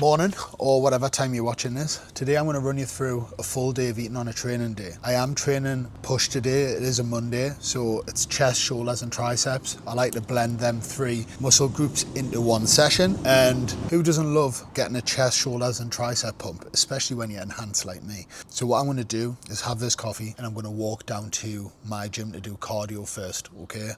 Morning, or whatever time you're watching this. Today I'm going to run you through a full day of eating on a training day. I am training push today. It is a Monday, so it's chest, shoulders and triceps. I like to blend them three muscle groups into one session, and who doesn't love getting a chest, shoulders and tricep pump, especially when you're enhanced like me. So what I'm going to do is have this coffee and I'm going to walk down to my gym to do cardio first, okay?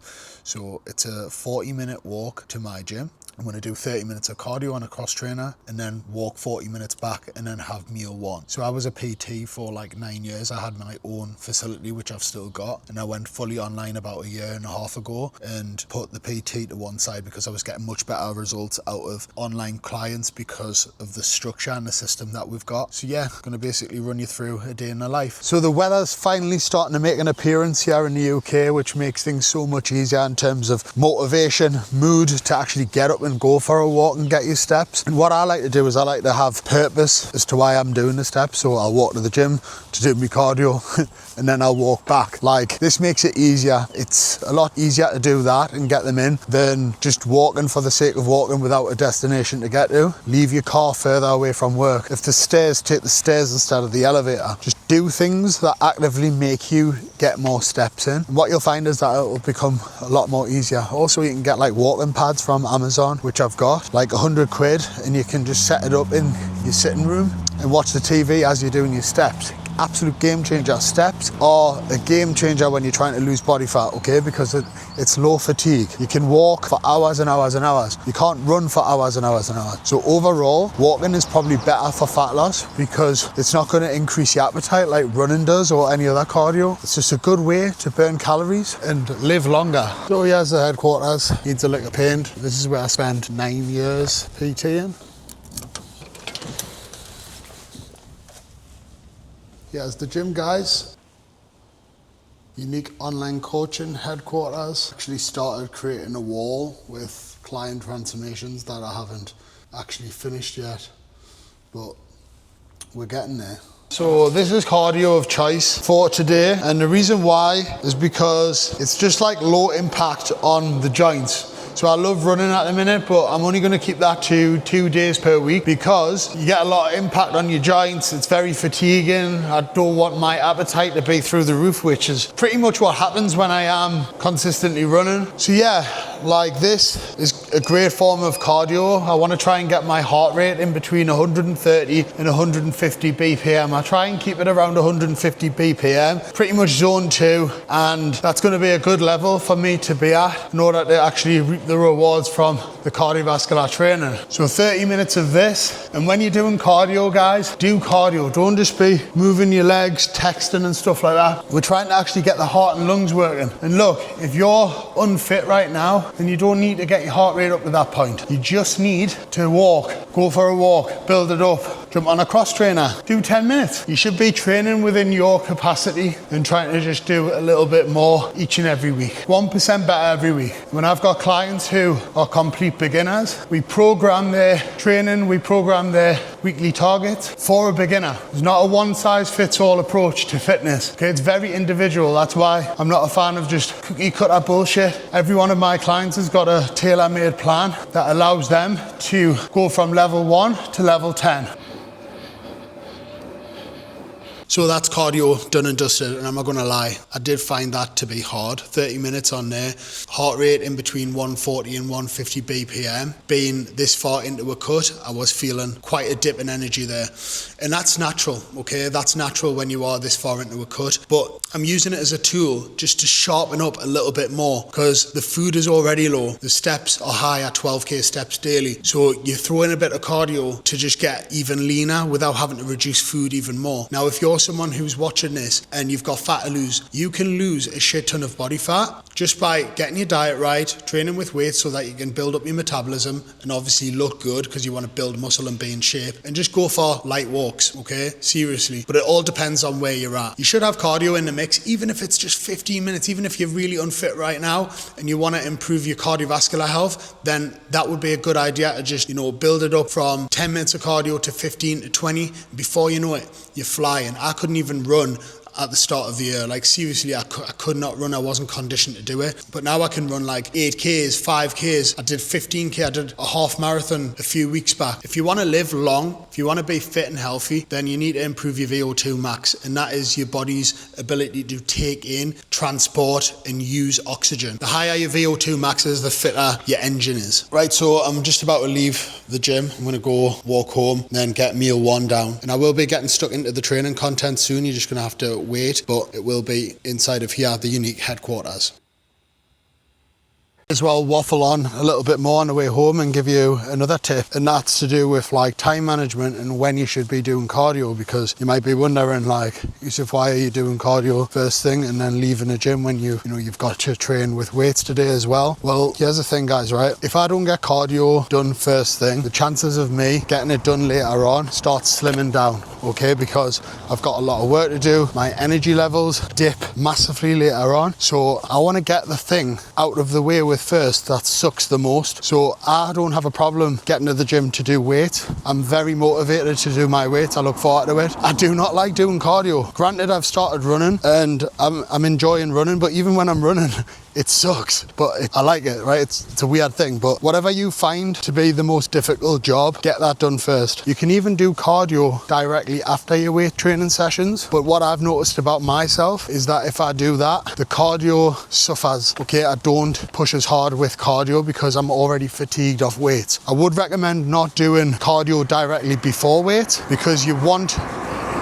So it's a 40-minute walk to my gym. I'm going to do 30 minutes of cardio on a cross trainer and then walk 40 minutes back and then have meal one. So I was a PT for like 9 years. I had my own facility, which I've still got. And I went fully online about a year and a half ago and put the PT to one side because I was getting much better results out of online clients because of the structure and the system that we've got. So yeah, I'm going to basically run you through a day in the life. So the weather's finally starting to make an appearance here in the UK, which makes things so much easier in terms of motivation, mood to actually get up and go for a walk and get your steps. And what I like to do is I like to have purpose as to why I'm doing the steps. So I'll walk to the gym to do my cardio and then I'll walk back. Like, this makes it easier. It's a lot easier to do that and get them in than just walking for the sake of walking without a destination to get to. Leave your car further away from work. If the stairs, take the stairs instead of the elevator. Just do things that actively make you get more steps in. And what you'll find is that it will become a lot more easier. Also, you can get like walking pads from Amazon, which I've got, like 100 quid, and you can just set it up in your sitting room and watch the TV as you're doing your steps. Absolute game changer. Steps are a game changer when you're trying to lose body fat, okay? Because it's low fatigue. You can walk for hours and hours and hours. You can't run for hours and hours and hours. So overall, walking is probably better for fat loss because it's not going to increase your appetite like running does or any other cardio. It's just a good way to burn calories and live longer. So here's the headquarters. Needs a lick of paint. This is where I spent 9 years PTing. Here's the gym, guys. Unique online coaching headquarters. Actually started creating a wall with client transformations that I haven't actually finished yet, but we're getting there. So this is cardio of choice for today, and the reason why is because it's just like low impact on the joints. So I love running at the minute, but I'm only going to keep that to 2 days per week because you get a lot of impact on your joints. It's very fatiguing. I don't want my appetite to be through the roof, which is pretty much what happens when I am consistently running. So yeah, like this is a great form of cardio. I want to try and get my heart rate in between 130 and 150 BPM. I try and keep it around 150 BPM, pretty much zone 2, and that's going to be a good level for me to be at in order to actually reap the rewards from the cardiovascular training. So 30 minutes of this, and when you're doing cardio, guys, do cardio. Don't just be moving your legs, texting and stuff like that. We're trying to actually get the heart and lungs working. And look, if you're unfit right now, then you don't need to get your heart rate up to that point. You just need to walk, go for a walk, build it up, jump on a cross trainer, do 10 minutes. You should be training within your capacity and trying to just do a little bit more each and every week. 1% better every week. When I've got clients who are complete beginners, we program their training, we program their weekly targets for a beginner. There's not a one-size-fits-all approach to fitness. Okay, it's very individual. That's why I'm not a fan of just cookie-cutter bullshit. Every one of my clients has got a tailor-made plan that allows them to go from level 1 to level 10. So that's cardio done and dusted, and I'm not gonna lie, I did find that to be hard. 30 minutes on there, heart rate in between 140 and 150 BPM. Being this far into a cut, I was feeling quite a dip in energy there. And that's natural, okay? That's natural when you are this far into a cut, but I'm using it as a tool just to sharpen up a little bit more because the food is already low. The steps are high at 12K steps daily. So you throw in a bit of cardio to just get even leaner without having to reduce food even more. Now, if you're someone who's watching this and you've got fat to lose, you can lose a shit ton of body fat just by getting your diet right, training with weights so that you can build up your metabolism and obviously look good because you want to build muscle and be in shape, and just go for light walks, okay? Seriously. But it all depends on where you're at. You should have cardio in the mix, even if it's just 15 minutes, even if you're really unfit right now and you want to improve your cardiovascular health, then that would be a good idea to just, build it up from 10 minutes of cardio to 15 to 20. Before you know it, you're flying. I couldn't even run at the start of the year. Like seriously, I could not run. I wasn't conditioned to do it. But now I can run like 8Ks, 5Ks. I did 15K. I did a half marathon a few weeks back. If you want to live long, if you want to be fit and healthy, then you need to improve your VO2 max. And that is your body's ability to take in, transport and use oxygen. The higher your VO2 max is, the fitter your engine is. Right, so I'm just about to leave the gym. I'm going to go walk home, then get meal one down. And I will be getting stuck into the training content soon. You're just going to have to wait, but it will be inside of here, the unique headquarters. As well, waffle on a little bit more on the way home and give you another tip, and that's to do with like time management and when you should be doing cardio, because you might be wondering like, Yusuf, why are you doing cardio first thing and then leaving the gym when you've got to train with weights today as well? Well, here's the thing guys, right? If I don't get cardio done first thing, the chances of me getting it done later on start slimming down, okay? Because I've got a lot of work to do. My energy levels dip massively later on, so I want to get the thing out of the way with first that sucks the most. So I don't have a problem getting to the gym to do weight. I'm very motivated to do my weight. I look forward to it. I do not like doing cardio. Granted, I've started running and I'm enjoying running, but even when I'm running, it sucks, but I like it, right? It's a weird thing, but whatever you find to be the most difficult job, get that done first. You can even do cardio directly after your weight training sessions, but what I've noticed about myself is that if I do that, the cardio suffers, okay? I don't push as hard with cardio because I'm already fatigued off weights. I would recommend not doing cardio directly before weight because you want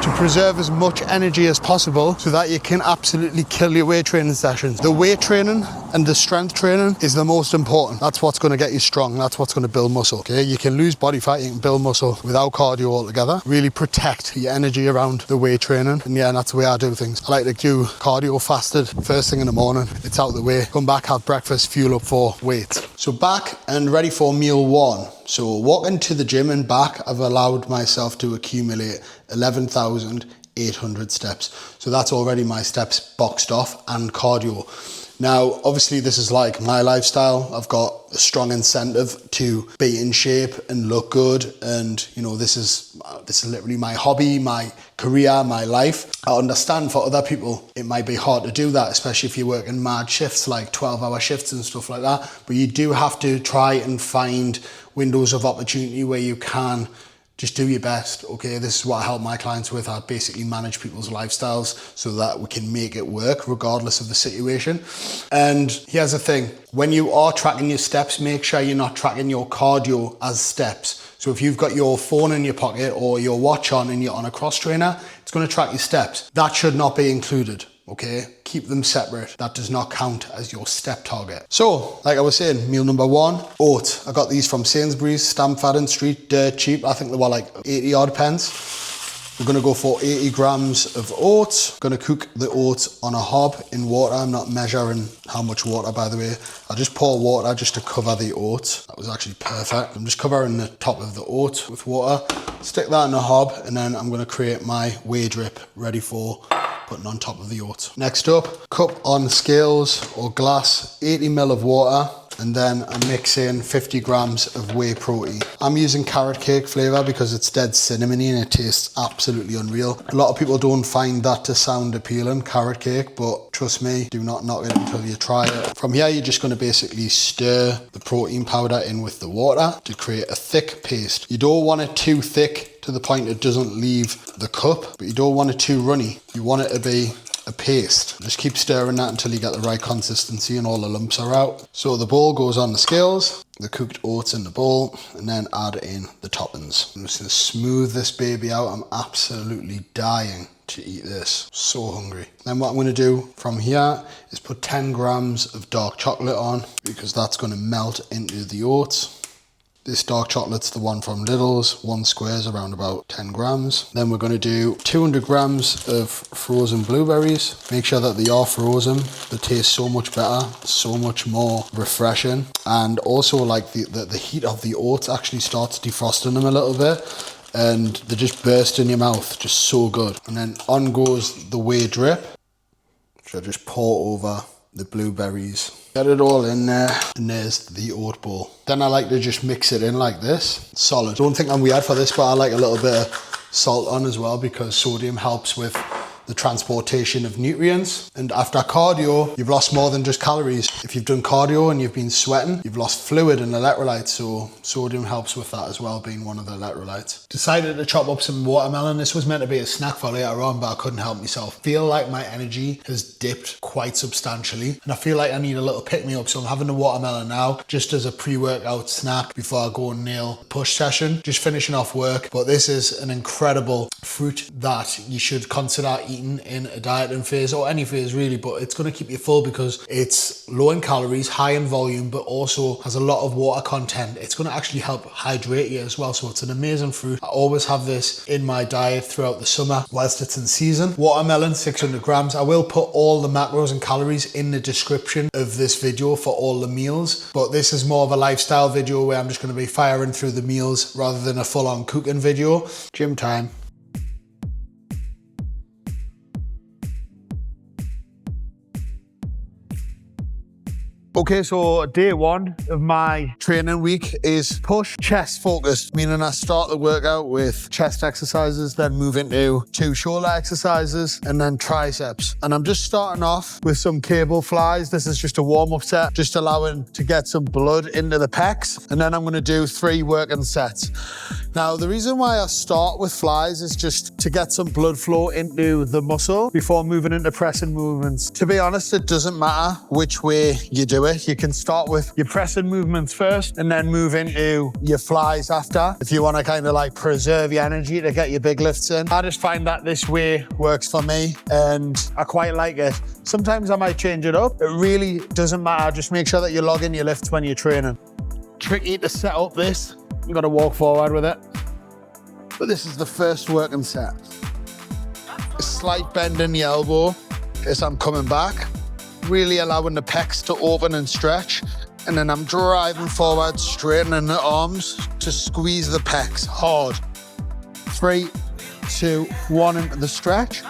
to preserve as much energy as possible so that you can absolutely kill your weight training sessions. The weight training and the strength training is the most important. That's what's going to get you strong. That's what's going to build muscle, okay? You can lose body fat, you can build muscle without cardio altogether. Really protect your energy around the weight training. And yeah, that's the way I do things. I like to do cardio fasted first thing in the morning. It's out the way. Come back, have breakfast, fuel up for weight. So back and ready for meal one. So walking to the gym and back, I've allowed myself to accumulate 11,800 steps. So that's already my steps boxed off and cardio. Now, obviously this is like my lifestyle. I've got a strong incentive to be in shape and look good. And you know, this is literally my hobby, my career, my life. I understand for other people, it might be hard to do that, especially if you're working mad shifts, like 12-hour shifts and stuff like that. But you do have to try and find windows of opportunity where you can just do your best, okay? This is what I help my clients with. I basically manage people's lifestyles so that we can make it work regardless of the situation. And here's the thing, when you are tracking your steps, make sure you're not tracking your cardio as steps. So if you've got your phone in your pocket or your watch on and you're on a cross trainer, it's gonna track your steps. That should not be included, okay? Keep them separate. That does not count as your step target. So, like I was saying, meal number one, oats. I got these from Sainsbury's, Stamford Street, dirt cheap. I think they were like 80 odd pence. We're gonna go for 80 grams of oats. Gonna cook the oats on a hob in water. I'm not measuring how much water, by the way. I just pour water just to cover the oats. That was actually perfect. I'm just covering the top of the oats with water. Stick that in the hob, and then I'm gonna create my whey drip ready for putting on top of the oats. Next up, cup on scales or glass, 80 ml of water, and then I mix in 50 grams of whey protein. I'm using carrot cake flavor because it's dead cinnamony and it tastes absolutely unreal. A lot of people don't find that to sound appealing, carrot cake, but trust me, do not knock it until you try it. From here, you're just gonna basically stir the protein powder in with the water to create a thick paste. You don't want it too thick to the point it doesn't leave the cup, but you don't want it too runny. You want it to be a paste. Just keep stirring that until you get the right consistency and all the lumps are out. So the bowl goes on the scales, the cooked oats in the bowl, and then add in the toppings. I'm just gonna smooth this baby out. I'm absolutely dying to eat this. So hungry. Then what I'm gonna do from here is put 10 grams of dark chocolate on because that's gonna melt into the oats. This dark chocolate's the one from Lidl's, one square is around about 10 grams. Then we're going to do 200 grams of frozen blueberries. Make sure that they are frozen. They taste so much better, so much more refreshing. And also like the heat of the oats actually starts defrosting them a little bit. And they just burst in your mouth, just so good. And then on goes the whey drip, which I just pour over the blueberries. Get it all in there, and there's the oat bowl. Then I like to just mix it in like this. Solid. Don't think I'm weird for this, but I like a little bit of salt on as well because sodium helps with the transportation of nutrients. And after cardio, you've lost more than just calories. If you've done cardio and you've been sweating, you've lost fluid and electrolytes. So sodium helps with that as well, being one of the electrolytes. Decided to chop up some watermelon. This was meant to be a snack for later on, but I couldn't help myself. Feel like my energy has dipped quite substantially, and I feel like I need a little pick me up. So I'm having the watermelon now, just as a pre-workout snack before I go and nail push session. Just finishing off work, but this is an incredible fruit that you should consider eating in a dieting phase, or any phase really, but it's going to keep you full because it's low in calories, high in volume, but also has a lot of water content. It's going to actually help hydrate you as well. So it's an amazing fruit. I always have this in my diet throughout the summer whilst it's in season. Watermelon, 600 grams. I will put all the macros and calories in the description of this video for all the meals, but this is more of a lifestyle video where I'm just going to be firing through the meals rather than a full-on cooking video. Gym time. Okay, so day one of my training week is push chest focused, meaning I start the workout with chest exercises, then move into 2 shoulder exercises and then triceps. And I'm just starting off with some cable flies. This is just a warm-up set, just allowing to get some blood into the pecs. And then I'm gonna do 3 working sets. Now, the reason why I start with flies is just to get some blood flow into the muscle before moving into pressing movements. To be honest, it doesn't matter which way you do it. You can start with your pressing movements first and then move into your flies after, if you want to kind of like preserve your energy to get your big lifts in. I just find that this way works for me and I quite like it. Sometimes I might change it up. It really doesn't matter. Just make sure that you log in your lifts when you're training. Tricky to set up this. You've got to walk forward with it. But this is the first working set. A slight bend in the elbow as I'm coming back, really allowing the pecs to open and stretch. And then I'm driving forward, straightening the arms to squeeze the pecs hard. 3, 2, 1 into the stretch.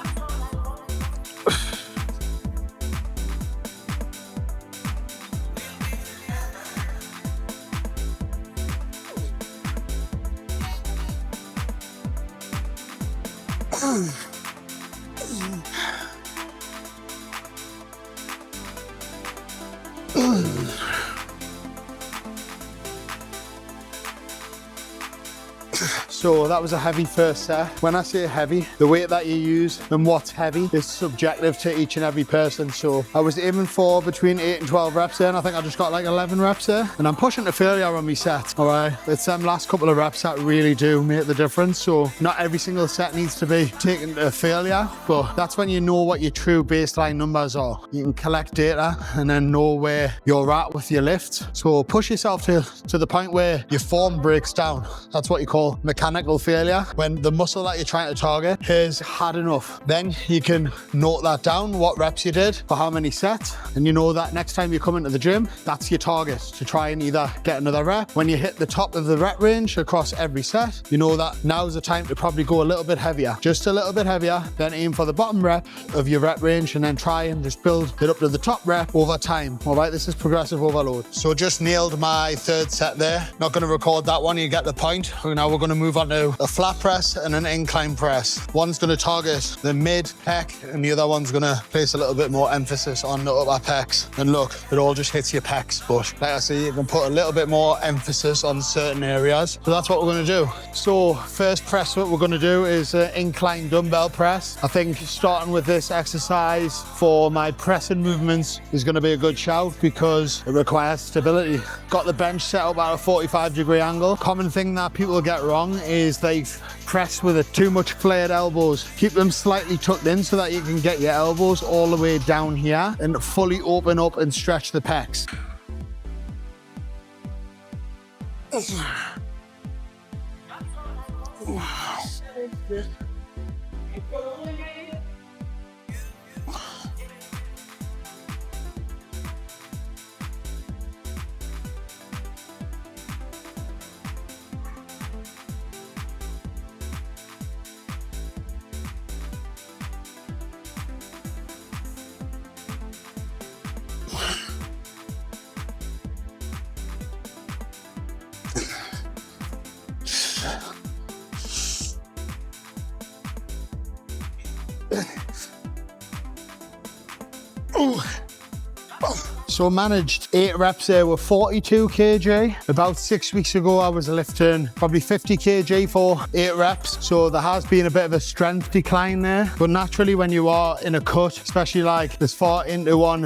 So that was a heavy first set. When I say heavy, the weight that you use and what's heavy is subjective to each and every person. So I was aiming for between 8 and 12 reps there, and I think I just got like 11 reps there. And I'm pushing to failure on my set, all right? It's them last couple of reps that really do make the difference. So not every single set needs to be taken to failure, but that's when you know what your true baseline numbers are. You can collect data and then know where you're at with your lift. So push yourself to the point where your form breaks down. That's what you call mechanical failure, when the muscle that you're trying to target has had enough. Then you can note that down, what reps you did for how many sets, and you know that next time you come into the gym, that's your target, to try and either get another rep. When you hit the top of the rep range across every set, you know that now's the time to probably go a little bit heavier, just a little bit heavier, then aim for the bottom rep of your rep range and then try and just build it up to the top rep over time. All right, this is progressive overload. So just nailed my 3rd set there. Not going to record that one, you get the point. Now we're going to move on to a flat press and an incline press. One's going to target the mid pec and the other one's going to place a little bit more emphasis on the upper pecs. And look, it all just hits your pecs, but like I say, you can put a little bit more emphasis on certain areas. So that's what we're going to do. So first press what we're going to do is an incline dumbbell press. I think starting with this exercise for my pressing movements is going to be a good shout because it requires stability. Got the bench set up at a 45-degree angle. Common thing that people get wrong is they press with too much flared elbows. Keep them slightly tucked in so that you can get your elbows all the way down here and fully open up and stretch the pecs. So I managed 8 reps there with 42 kg. About 6 weeks ago, I was lifting probably 50 kg for 8 reps. So there has been a bit of a strength decline there. But naturally, when you are in a cut, especially like as far into one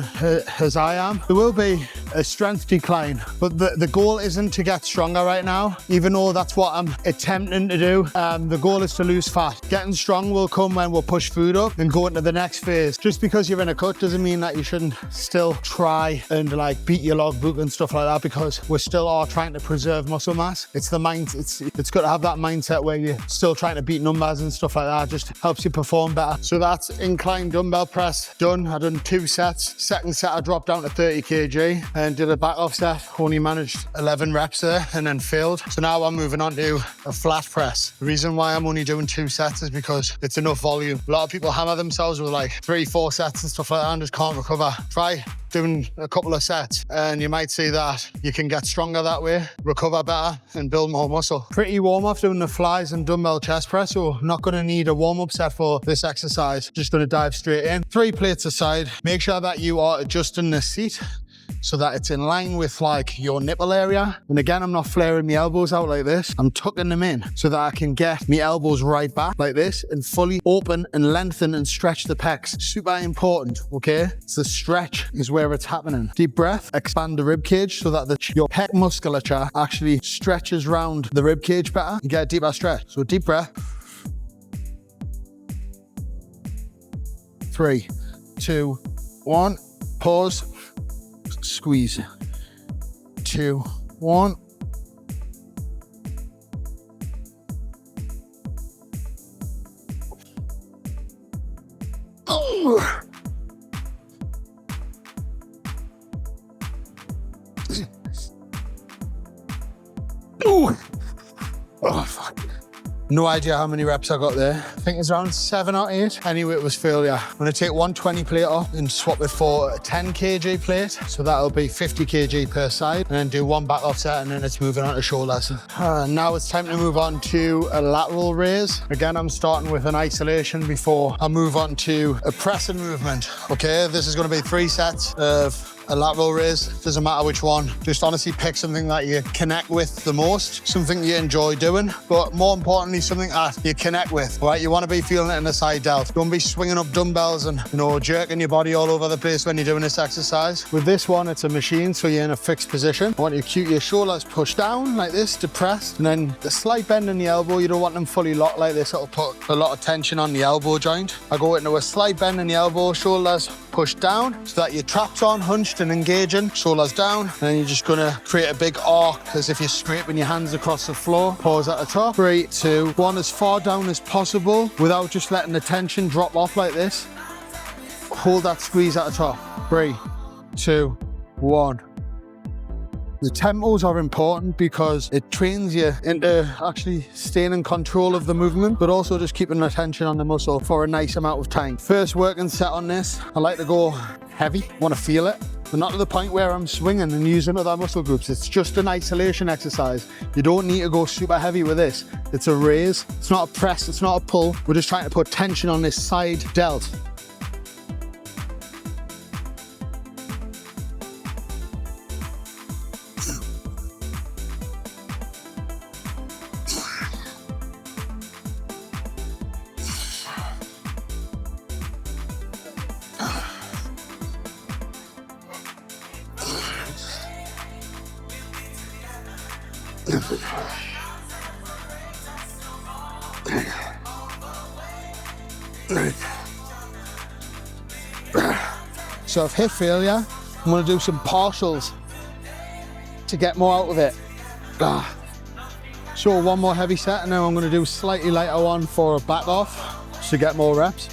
as I am, there will be a strength decline. But the goal isn't to get stronger right now, even though that's what I'm attempting to do. The goal is to lose fat. Getting strong will come when we'll push food up and go into the next phase. Just because you're in a cut doesn't mean that you shouldn't still try and like beat your logbook and stuff like that, because we still are trying to preserve muscle mass. It's the mind. It's good to have that mindset where you're still trying to beat numbers and stuff like that. It just helps you perform better. So that's incline dumbbell press done. I done 2 sets. Second set I dropped down to 30 kg and did a back off set. Only managed 11 reps there and then failed. So now I'm moving on to a flat press. The reason why I'm only doing 2 sets is because it's enough volume. A lot of people hammer themselves with like 3-4 sets and stuff like that and just can't recover. Try doing a couple of sets and you might see that you can get stronger that way, recover better and build more muscle. Pretty warm up doing the flies and dumbbell chest press, so not going to need a warm-up set for this exercise. Just going to dive straight in. 3 plates aside. Make sure that you are adjusting the seat so that it's in line with like your nipple area. And again, I'm not flaring my elbows out like this. I'm tucking them in so that I can get my elbows right back like this and fully open and lengthen and stretch the pecs. Super important, okay? So the stretch is where it's happening. Deep breath, expand the rib cage so that your pec musculature actually stretches around the rib cage better. You get a deeper stretch. So deep breath. 3, 2, 1, pause. Squeeze. 2, 1. Oh. Oh, fuck. No idea how many reps I got there. I think it's around 7 or 8. Anyway, it was failure. I'm gonna take 120 plate off and swap it for a 10 kg plate. So that'll be 50 kg per side, and then do 1 back offset, and then it's moving on to shoulders. Now it's time to move on to a lateral raise. Again, I'm starting with an isolation before I move on to a pressing movement. Okay, this is gonna be 3 sets of a lateral raise. Doesn't matter which one. Just honestly pick something that you connect with the most, something you enjoy doing, but more importantly, something that you connect with, right? You want to be feeling it in the side delt. Don't be swinging up dumbbells and, you know, jerking your body all over the place when you're doing this exercise. With this one, it's a machine, so you're in a fixed position. I want you to keep your shoulders pushed down like this, depressed, and then the slight bend in the elbow. You don't want them fully locked like this. It'll put a lot of tension on the elbow joint. I go into a slight bend in the elbow, shoulders pushed down so that your traps on, hunched and engaging, shoulders down, and then you're just gonna create a big arc as if you're scraping your hands across the floor. Pause at the top. 3, 2, 1, as far down as possible without just letting the tension drop off like this. Hold that squeeze at the top. 3, 2, 1. The tempos are important because it trains you into actually staying in control of the movement, but also just keeping the tension on the muscle for a nice amount of time. First working set on this, I like to go heavy, want to feel it, but not to the point where I'm swinging and using other muscle groups. It's just an isolation exercise. You don't need to go super heavy with this. It's a raise, it's not a press, it's not a pull. We're just trying to put tension on this side delt. So I've hit failure. I'm going to do some partials to get more out of it. So 1 more heavy set, and now I'm going to do a slightly lighter one for a back off to get more reps.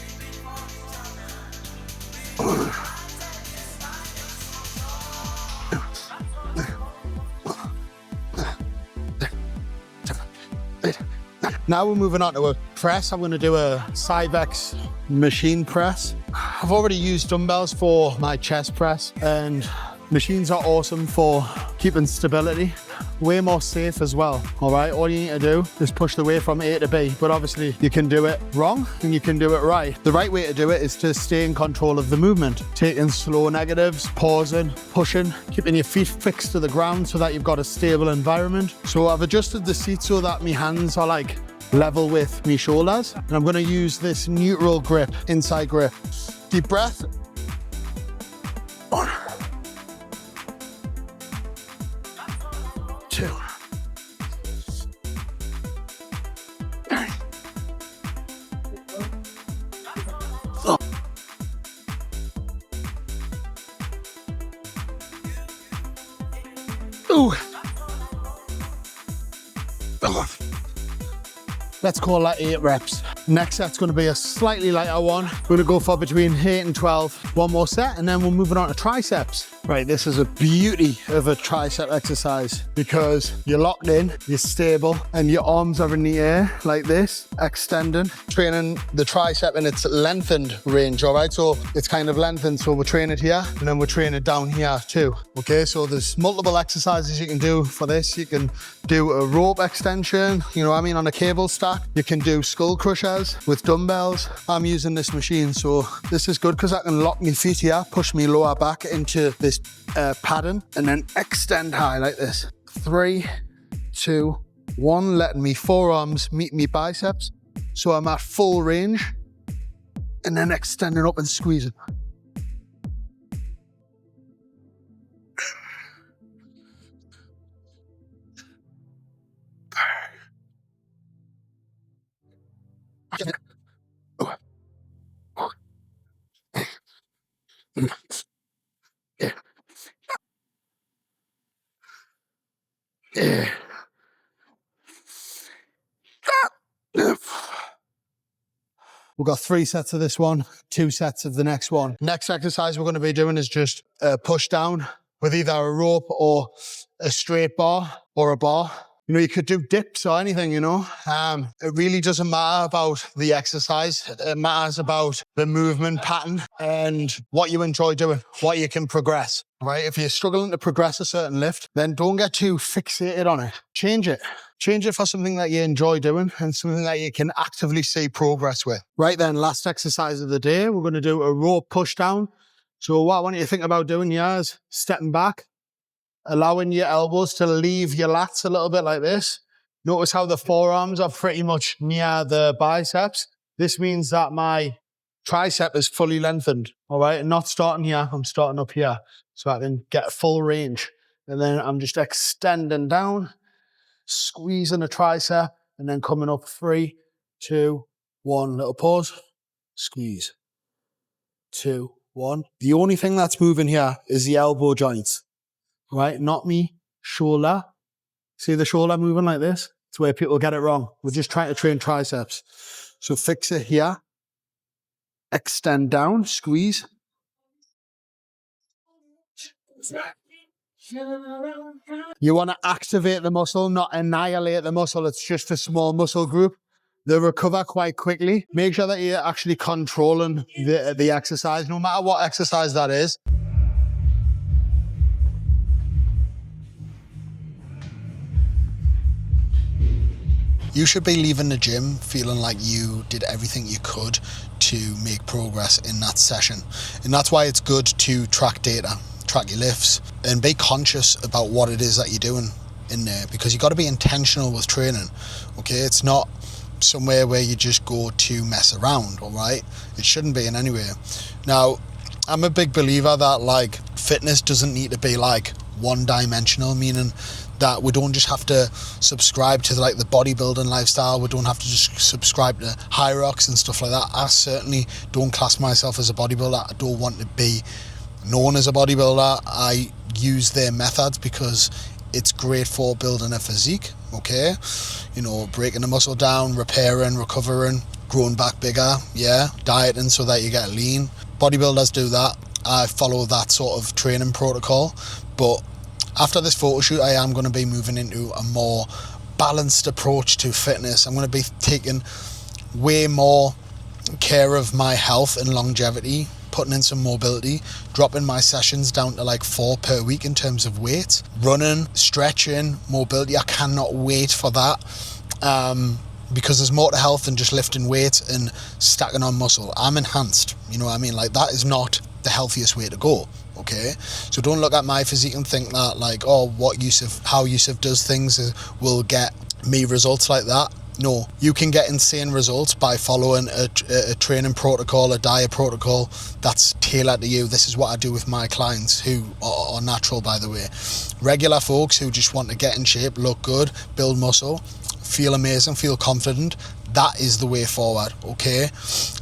Now we're moving on to a press. I'm going to do a Cybex machine press. I've already used dumbbells for my chest press, and machines are awesome for keeping stability. way more safe as well, all right? All you need to do is push the way from A to B, but obviously you can do it wrong and you can do it right. The right way to do it is to stay in control of the movement, taking slow negatives, pausing, pushing, keeping your feet fixed to the ground so that you've got a stable environment. So I've adjusted the seat so that my hands are like level with my shoulders, and I'm gonna use this neutral grip, inside grip. Deep breath. 1, 2, 3, 4. Ooh. Let's call that 8 reps. Next set's gonna be a slightly lighter one. We're gonna go for between 8 and 12. One more set, and then we're moving on to triceps. Right, this is a beauty of a tricep exercise because you're locked in, you're stable, and your arms are in the air like this, extending, training the tricep in its lengthened range, all right? So it's kind of lengthened, so we're training here, and then we're training down here too, okay? So there's multiple exercises you can do for this. You can do a rope extension, you know what I mean, on a cable stack. You can do skull crushers with dumbbells. I'm using this machine, so this is good because I can lock my feet here, push my lower back into this pattern, and then extend high like this. 3, 2, 1, letting me forearms meet me biceps. So I'm at full range, and then extending up and squeezing. We've got 3 sets of this one, 2 sets of the next one. Next exercise we're going to be doing is just push down with either a rope or a straight bar or a bar. You know, you could do dips or anything, you know. It really doesn't matter about the exercise. It matters about the movement pattern and what you enjoy doing, what you can progress, right? If you're struggling to progress a certain lift, then don't get too fixated on it. Change it. Change it for something that you enjoy doing and something that you can actively see progress with. Right then, last exercise of the day, we're going to do a rope push down. So what I want you to think about doing here is stepping back, allowing your elbows to leave your lats a little bit like this. Notice how the forearms are pretty much near the biceps. This means that my tricep is fully lengthened, all right? And not starting here, I'm starting up here so I can get full range. And then I'm just extending down, squeezing the tricep, and then coming up 3, 2, 1, little pause, squeeze, 2, 1. The only thing that's moving here is the elbow joints. Right, not me, shoulder. See the shoulder moving like this? It's where people get it wrong. We're just trying to train triceps. So fix it here. Extend down, squeeze. You want to activate the muscle, not annihilate the muscle. It's just a small muscle group. They recover quite quickly. Make sure that you're actually controlling the exercise, no matter what exercise that is. You should be leaving the gym feeling like you did everything you could to make progress in that session. And that's why it's good to track data, track your lifts, and be conscious about what it is that you're doing in there, because you've got to be intentional with training, okay? It's not somewhere where you just go to mess around, all right? It shouldn't be in any way. Now, I'm a big believer that like fitness doesn't need to be like one-dimensional, meaning that we don't just have to subscribe to like the bodybuilding lifestyle. We don't have to just subscribe to High Rocks and stuff like that. I certainly don't class myself as a bodybuilder. I don't want to be known as a bodybuilder. I use their methods because it's great for building a physique, okay? You know, breaking the muscle down, repairing, recovering, growing back bigger, yeah, dieting so that you get lean. Bodybuilders do that. I follow that sort of training protocol, but after this photo shoot, I am going to be moving into a more balanced approach to fitness. I'm going to be taking way more care of my health and longevity putting in some mobility, dropping my sessions down to like 4 per week in terms of weight. Running, stretching, mobility, I cannot wait for that. Because there's more to health than just lifting weights and stacking on muscle. I'm enhanced, you know what I mean? Like, that is not the healthiest way to go, okay? So don't look at my physique and think that like, oh, how Yusuf does things will get me results like that. No, you can get insane results by following a training protocol, a diet protocol that's tailored to you. This is what I do with my clients who are natural, by the way. Regular folks who just want to get in shape, look good, build muscle, feel amazing, feel confident, that is the way forward, okay?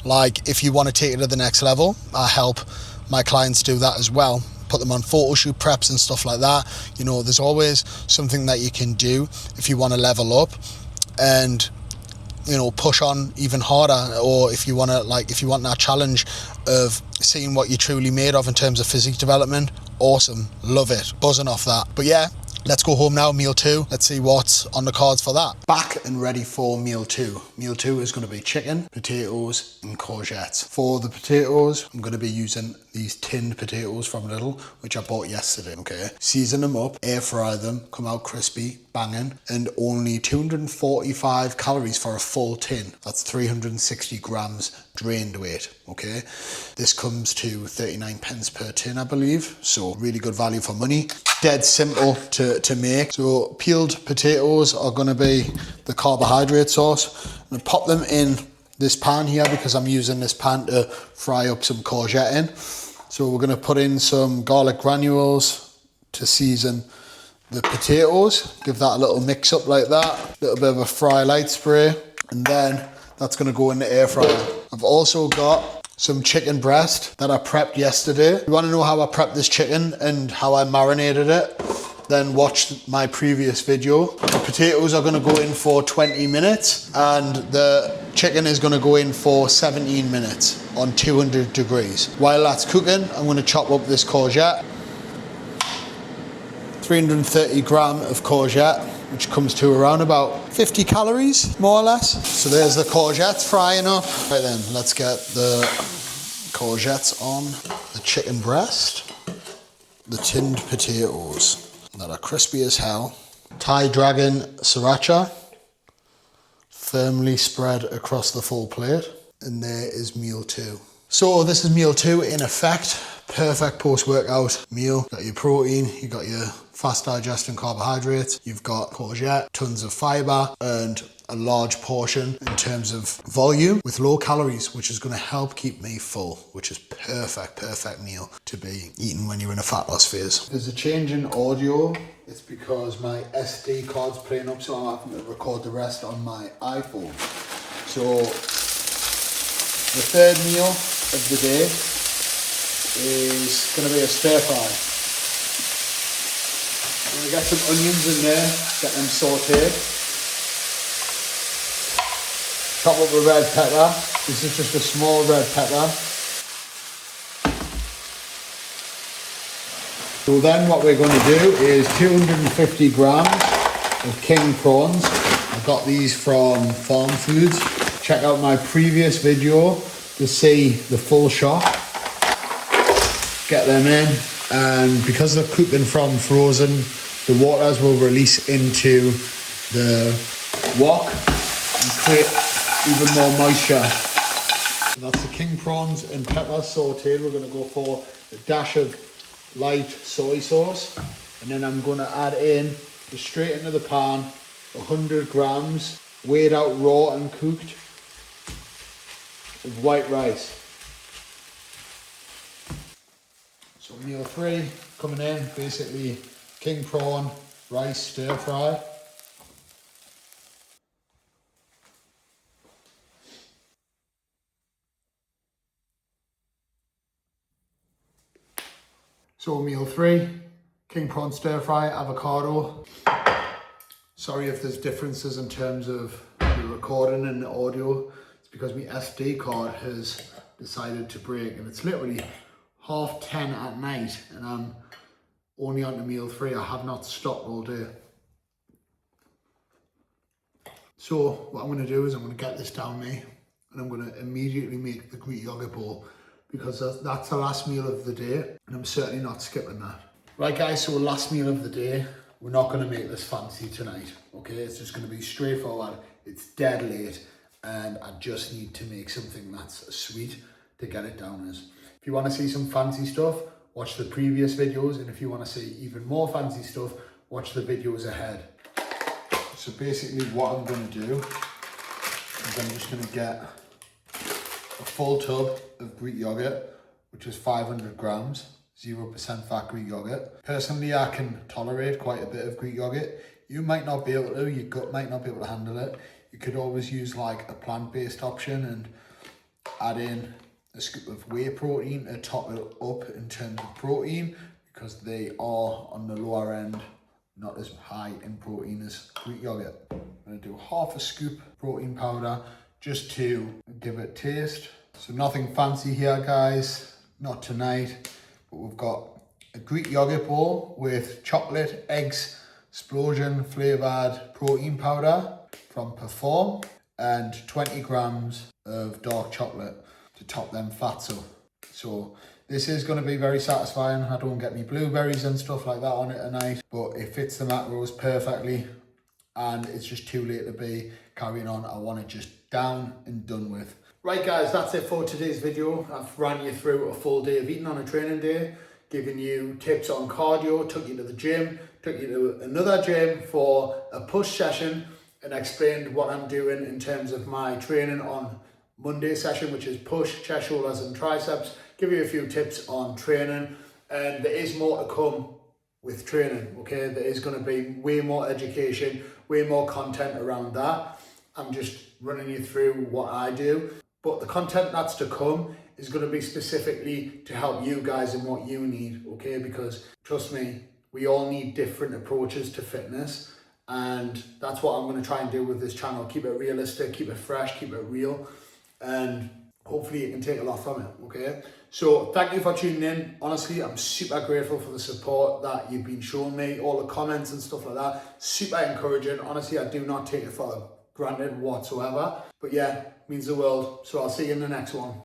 Like, if you want to take it to the next level, I help my clients do that as well. Put them on photo shoot preps and stuff like that. You know, there's always something that you can do if you want to level up and, you know, push on even harder, or if you want that challenge of seeing what you're truly made of in terms of physique development, awesome, love it, buzzing off that. But yeah, let's go home now, meal 2. Let's see what's on the cards for that. Back and ready for meal 2. Meal 2 is going to be chicken, potatoes and courgettes. For the potatoes, I'm going to be using these tinned potatoes from Lidl, which I bought yesterday, okay? Season them up, air fry them, come out crispy, banging, and only 245 calories for a full tin. That's 360 grams drained weight, okay? This comes to 39 pence per tin, I believe, so really good value for money. Dead simple to make. So peeled potatoes are going to be the carbohydrate source. I'm going to pop them in this pan here because I'm using this pan to fry up some courgette in. So we're going to put in some garlic granules to season the potatoes. Give that a little mix up like that. A little bit of a fry light spray, and then that's going to go in the air fryer. I've also got some chicken breast that I prepped yesterday. If you want to know how I prepped this chicken and how I marinated it, then watch my previous video. The potatoes are going to go in for 20 minutes and the chicken is going to go in for 17 minutes on 200 degrees. While that's cooking, I'm going to chop up this courgette. 330 gram of courgette, which comes to around about 50 calories, more or less. So there's the courgettes frying up. Right then, let's get the courgettes on the chicken breast, the tinned potatoes that are crispy as hell. Thai dragon sriracha, firmly spread across the full plate. And there is meal 2. So this is meal 2 in effect. Perfect post-workout meal. Got your protein, you got your fast digesting carbohydrates, you've got courgette, tons of fiber, and a large portion in terms of volume with low calories, which is going to help keep me full, which is perfect meal to be eating when you're in a fat loss phase. There's a change in audio. It's because my SD card's playing up, so I'm having to record the rest on my iPhone. So the third meal of the day is going to be a stir fry. I'm going to get some onions in there, get them sauteed. Chop up a red pepper. This is just a small red pepper. So then what we're going to do is 250 grams of king prawns. I got these from Farm Foods. Check out my previous video to see the full shot. Get them in, and because they're cooking from frozen, the waters will release into the wok and create even more moisture. So that's the king prawns and pepper sauteed. We're going to go for a dash of light soy sauce, and then I'm going to add in, just straight into the pan, 100 grams weighed out raw and cooked of white rice. So meal 3 coming in, basically king prawn rice stir fry. So meal 3, king prawn stir fry, avocado. Sorry if there's differences in terms of the recording and the audio. It's because my SD card has decided to break, and it's literally 10:30 at night and I'm only on to meal 3. I have not stopped all day. So what I'm going to do is I'm going to get this down me, and I'm going to immediately make the Greek yogurt bowl because that's the last meal of the day, and I'm certainly not skipping that. Right guys, so last meal of the day. We're not going to make this fancy tonight, okay? It's just going to be straightforward. It's dead late, and I just need to make something that's sweet to get it down as. If you want to see some fancy stuff, watch the previous videos, and if you want to see even more fancy stuff, watch the videos ahead. So basically what I'm going to do is I'm just going to get a full tub of Greek yogurt, which is 500 grams, 0% fat Greek yogurt. Personally, I can tolerate quite a bit of Greek yogurt. You might not be able to, your gut might not be able to handle it. You could always use like a plant-based option and add in a scoop of whey protein to top it up in terms of protein, because they are on the lower end, not as high in protein as Greek yogurt. I'm gonna do half a scoop protein powder just to give it taste. So nothing fancy here guys, not tonight, but we've got a Greek yogurt bowl with chocolate, eggs, explosion flavoured protein powder from Perform, and 20 grams of dark chocolate to top them fats up. So this is going to be very satisfying. I don't get me blueberries and stuff like that on it tonight, but it fits the macros perfectly, and it's just too late to be carrying on. I want it just down and done with. Right guys, that's it for today's video. I've ran you through a full day of eating on a training day, giving you tips on cardio, took you to the gym, took you to another gym for a push session, and explained what I'm doing in terms of my training on Monday session, which is push, chest, shoulders and triceps. Give you a few tips on training, and there is more to come with training, okay? There is going to be way more education, way more content around that. I'm just running you through what I do, but the content that's to come is going to be specifically to help you guys in what you need, okay? Because trust me, we all need different approaches to fitness, and that's what I'm going to try and do with this channel. Keep it realistic, keep it fresh, keep it real, and hopefully you can take a lot from it, okay? So thank you for tuning in. Honestly, I'm super grateful for the support that you've been showing me, all the comments and stuff like that. Super encouraging. Honestly, I do not take it for granted whatsoever. But yeah, it means the world. So I'll see you in the next one.